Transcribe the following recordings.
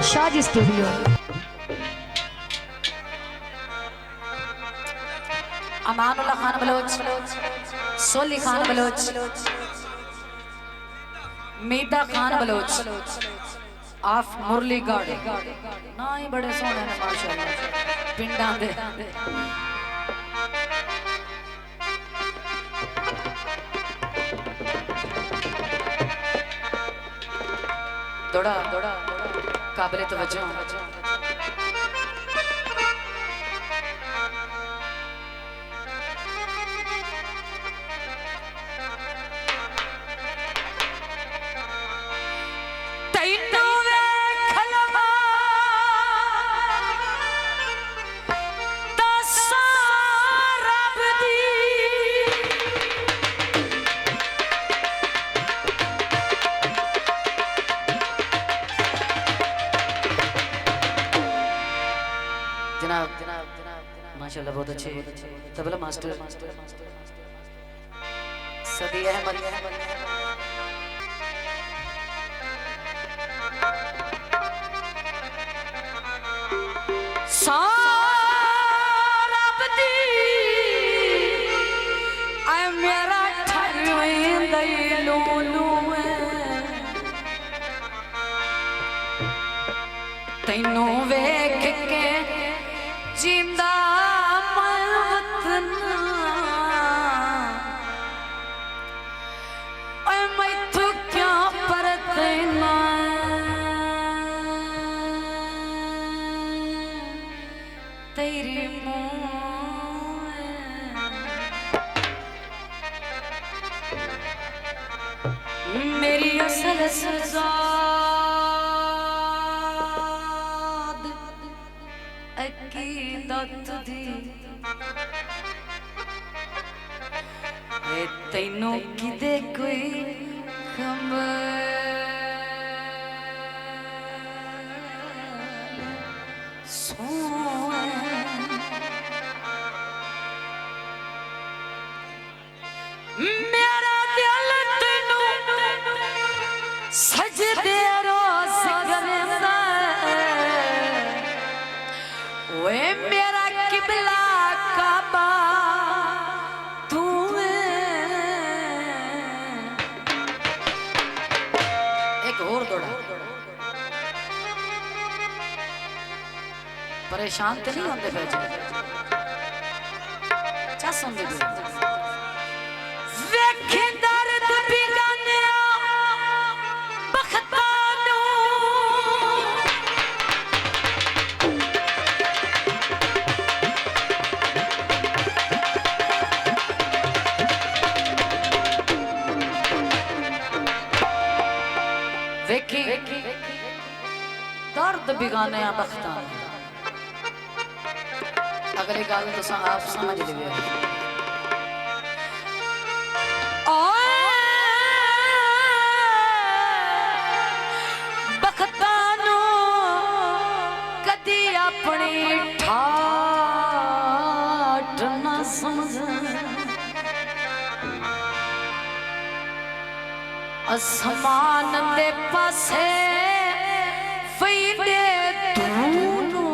Shaji studio. Amanullah Khan Baloch, Soli Khan Baloch, Meeda Khan Baloch, of Muraligarh ना ही बड़े सोने ने माशाअल्लाह पिंडा दे। दौड़ा काबिले तवज्जो माशाल्लाह बहुत अच्छे तबला मास्टर सदी अहमद। साराबदी ऐ मेरा ठरवेंदई लोलू तैनू वेख के जिंदा मेरी असल सजाद अकीदत दी तैनू किदे कोई खबर मेरा दिल तैनू सजदे रोज करदा ओए मेरा किबला काबा तू एक और दौड़ा परेशान तो नहीं होंगे पे क्या सुन दे दर्द बिगाने बख्ता अगली गल तो आप समझ लियो बख्तानू कदी अपनी ठाठ न समझ आसमान दे पासे फैले दूनू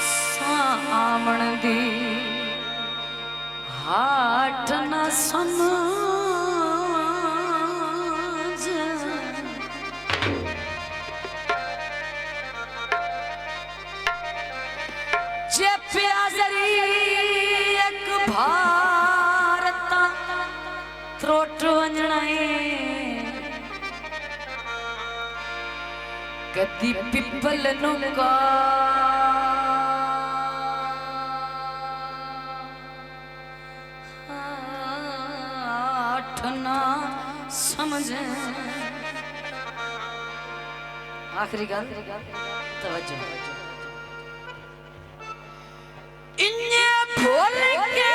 सामण दी हाट न समझ जे प्याजरी एक भारत त्रोट वंजणाए कदी पिपल नुका आठना समझ आखिरी गल तवज्जो इन्ने भूल के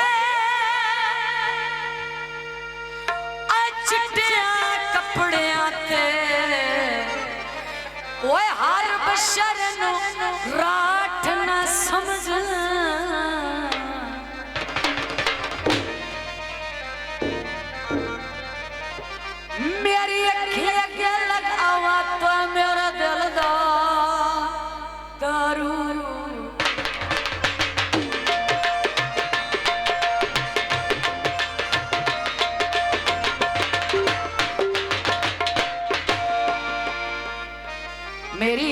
चिट्टिया कपड़िया ते ओए हर बशर नु राठ न समझ मेरी अखियां के लगावा तो मेरी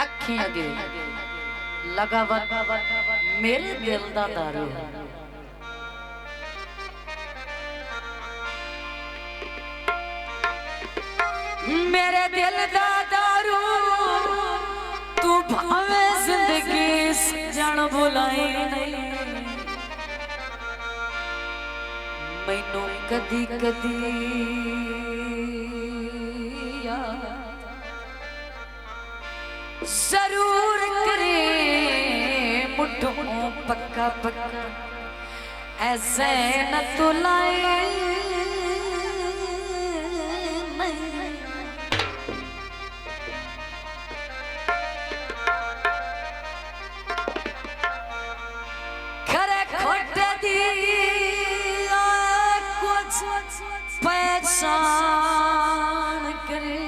अखी अगे लगा मेरे दिल दा दारू मेरे दिल दा दारू तू भावे जिंदगी जन बुलाई नहीं मैनू कदी कदी जरूर करे मुठों पक्का पक्का ऐसे न तो लाए खरे खोटे दी कुछ पहचान करे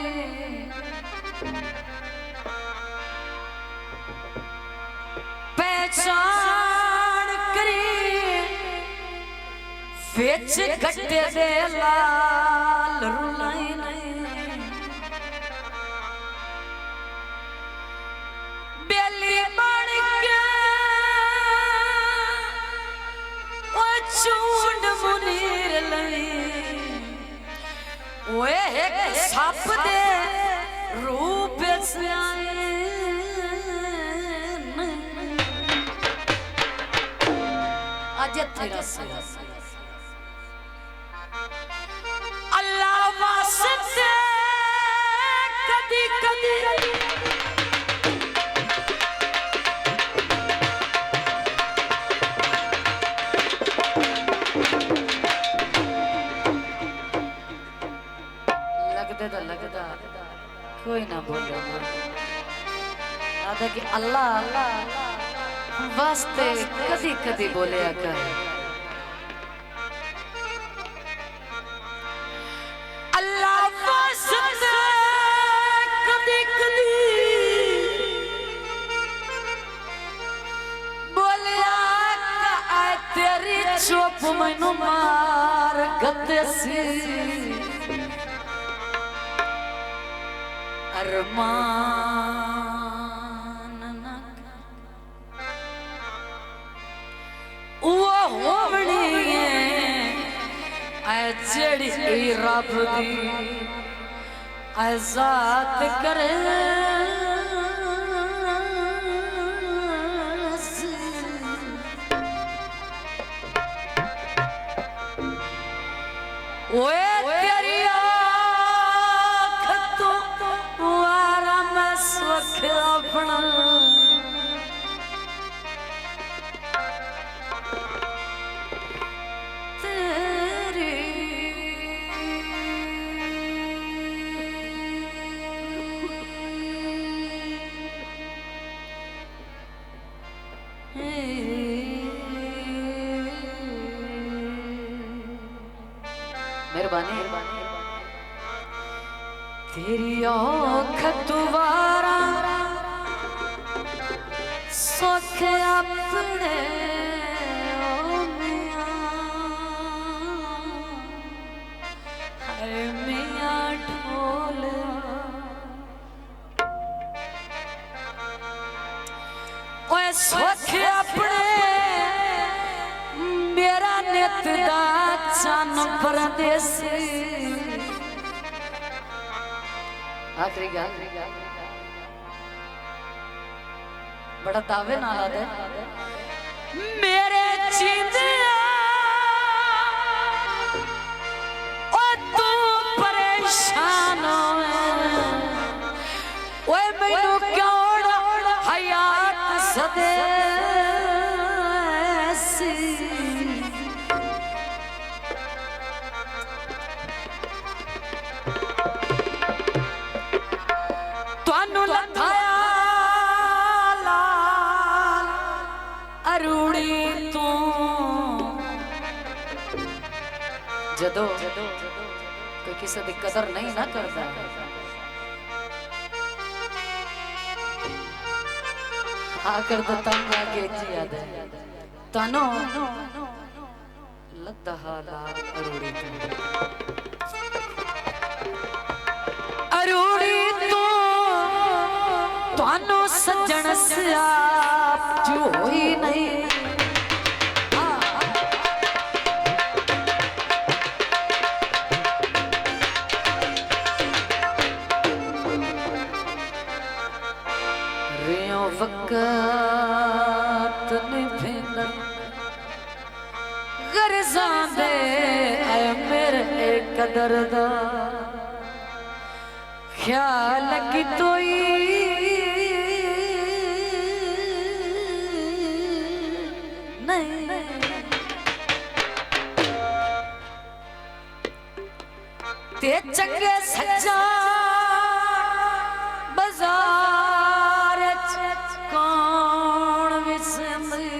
पहचान करे विच गट्टे दे लाल रुलाई बेली बन के ओ चूंड मुनीर लई ओए एक सप दे रूप से आए अल्लाह वास्ते कदी कदी लगदा कोई ना बोले कि अल्लाह वास्ते कदी कदी बोले कर अल्लाह वास्ते कदी कदी बोले तेरी चुप मैनू मार गते सी अरमान वो होवनी है जेड़ी रब दी आजाद करे ओए तेरी आँख तो वारा मैं सुख अपना मेहरबानी तेरी आँख दुबारा सुख अपने मियां ढोल ओए सुख अपने मेरा नित दा चन परदेसी आखिरी गल बड़ा दावे नाल आदे मेरे जींदिया ओ तू परेशान ओए मैनू क्यों हयात सदे जदों कोई किसी की कदर नहीं ना करता आकर तो तंग आगे जी याद है तानो लद्दा हालात अरूड़ी सोन से आप जो ही नहीं। रियो वक्त निभिन गर्जा दे ऐ मेरे कदर दा ख्याल की तोई नहीं। ते चंगे सच्चा बाजार कौन विसंदी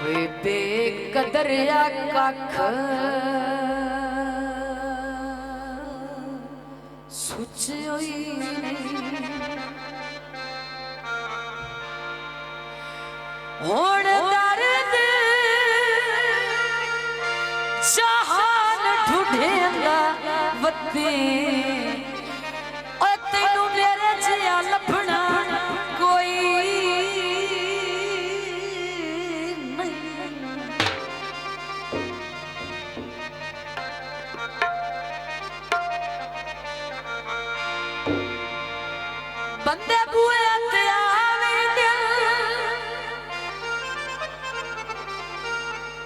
वे बेकदर या कख सुचोई होण दर्द जहान ढूंढेंदा वते ओ तैनू मेरे जिया लभना कोई बंदे बुए ते आवे दिल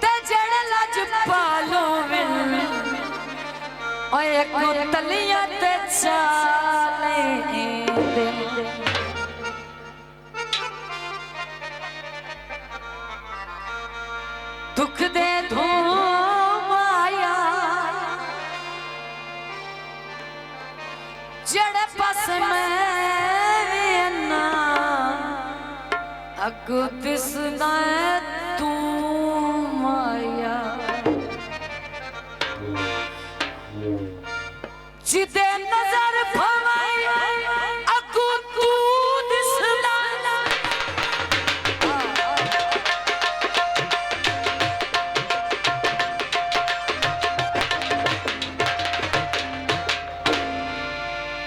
ते जड़ लज पालो विल ओए को तलियां ते चाले दिल दुख दे धूम आया जड़ पास में अगु दिसदा तू माया जिदे नजर भवाई अगु तू दिसदा।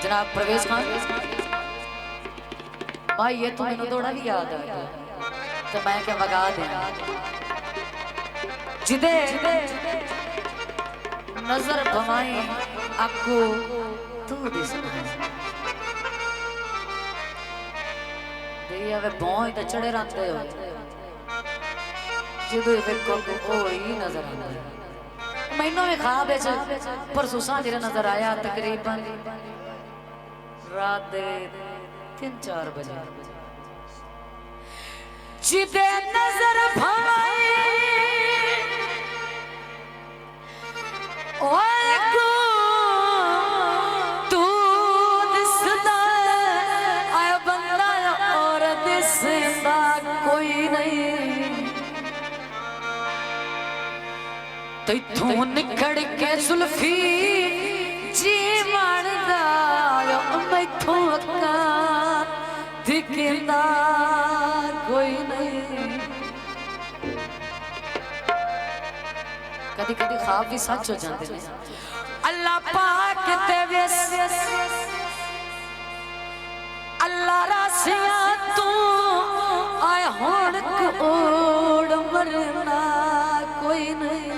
जनाब प्रवेश खान भाई ये तो मैंने थोड़ा भी याद आ गया तो मैं क्या वगा देना जिदे नजर भवाई आपको तू दिसना दिया वे बोई तो चढ़े रहते हो जिदे वे को कोई नजर आता है मैनू में ख्वाब है परसों सांझे नजर आया तकरीबन रात 3-4 बजे जिदे नजर भाई ओए को तू दिसदा आया बंदा और दिसदा कोई नहीं तैथों निखड़ के जुल्फी जी मारदा मैथों अक्का दिखदा कोई नहीं। कदी कदी ख्वाब भी सच हो जाते हैं। अल्लाह पाक ते वेस अल्लाह रासिया तू आए होण कोड़ मरना कोई नहीं।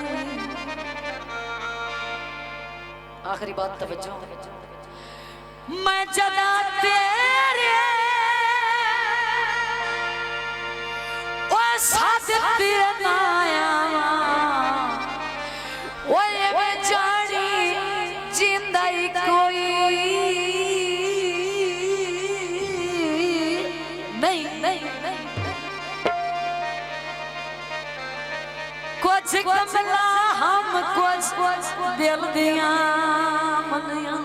आखिरी बात तवज्जो मैं जदा तेरे ओ साथ तेरे नाया ओ ये मैं जानी जिंदा ही कोई नहीं कुछ कमला हम कुछ दिल दिया मनिया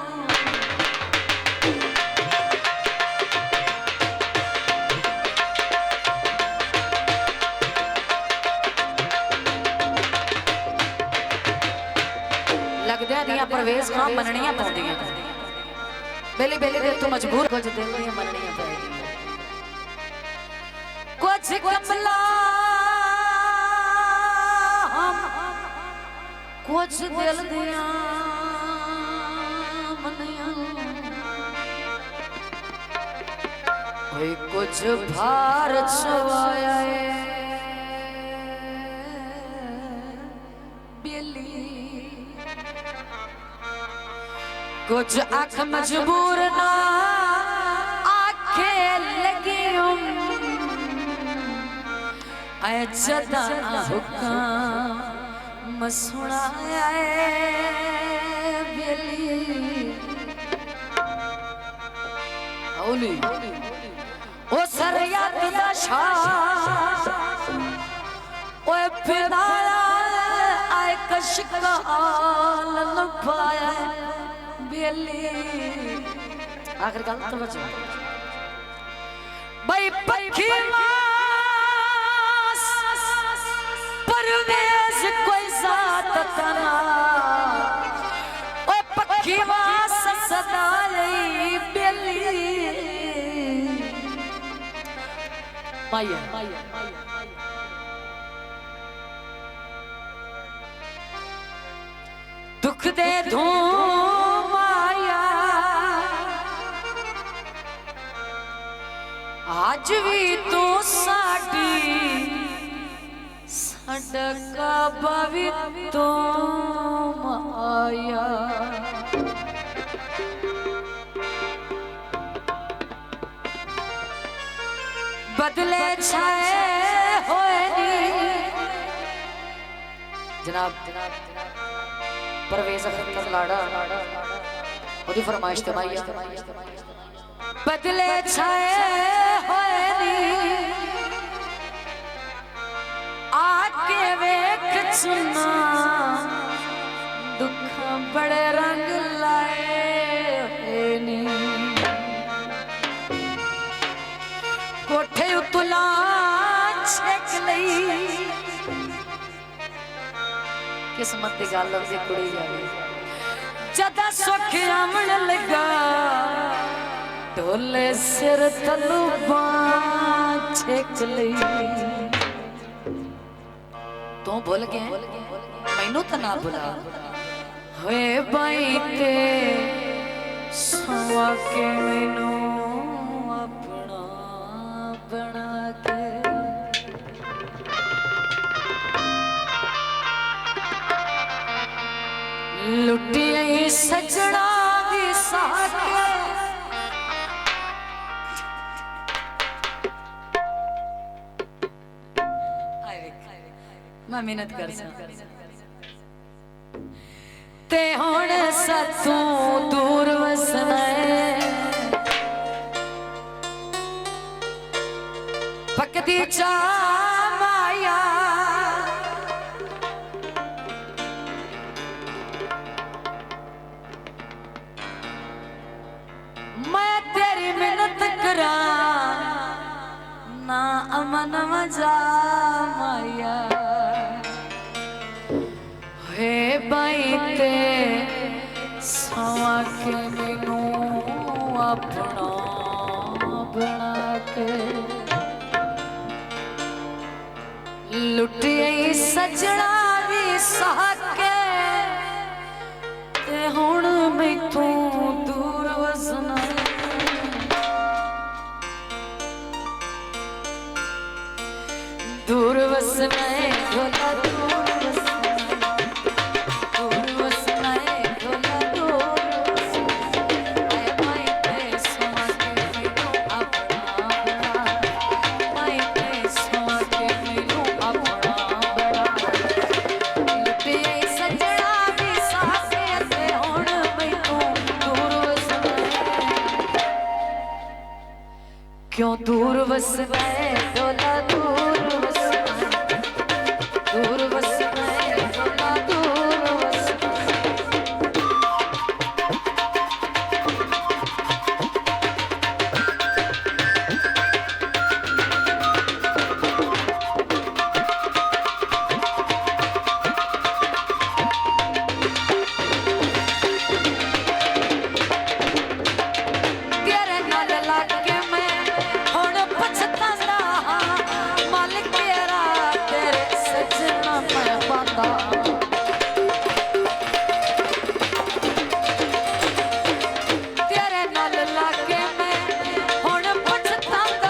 लगदे दियां प्रवेश खां मननियां पौंदियां बेले बेले दे तू मजबूर कुछ दिल दियां मननियां पैंदियां कुछ कमला कुछ दिल दिया मनिया वे कुछ भार छवाया बेली कुछ आँख मजबूर ना आंखें लगी जदा हुक्म सुनाया बेली ओली ओ सरयत दा शाह ओए फिदाया आए कशकाल न पाया बेली आखिर गल तो बचा भाई पखी परवेज कोई जात तना ओ पखी वास सदाई बेली माया दुख दे धूम आया आज भी तू साडी सड़का बवी तो आया बदले छाए होए जनाब परवेज अख्तर लाड़ा ओदी फरमाइश ते माइया बदले छाए होए आके वेख सुना दुख बड़े रंग लाए नी कोठे उतला छेक लई किस्मत दी गल दी कुड़ी जावे जदा सुख आमण लगा ढोले सिर तलू बां छेक लई तू भूल गए मैनू तो ना भुला होए बाई ते सवा के मैनू अपना बना के लुटिया सजना दी साके मैं मेहनत कर ते हुण सतू दूर वसना पकदी चा माया मैं तेरी मेहनत करा ना अमन मजा माया हे बाई ते सवा के मैनू अपना बना के लुटिया सजना भी सके ते हुण मैथों दूर वसना दूर वसना ढोला दूर क्यों दूर वसना ढोला दूर वसना दूर वसना ढोला दूर वसना तेरे नाल लग के मैं तेरे नाल लागे मैं हुण पछतांदा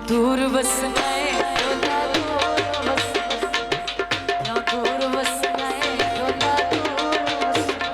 दूर बसना है ढोला दूर बसना, क्यों दूर बसना है ढोला दूर बसना।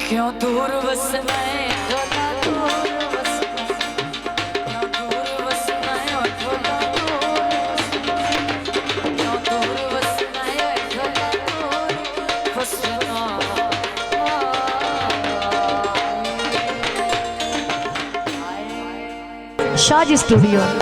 क्यों दूर बसना है ढोला दूर बसना, क्यों दूर बसना है ढोला दूर बसना, क्यों दूर बसना है ढोला दूर बसना। शाह जी स्टूडियो।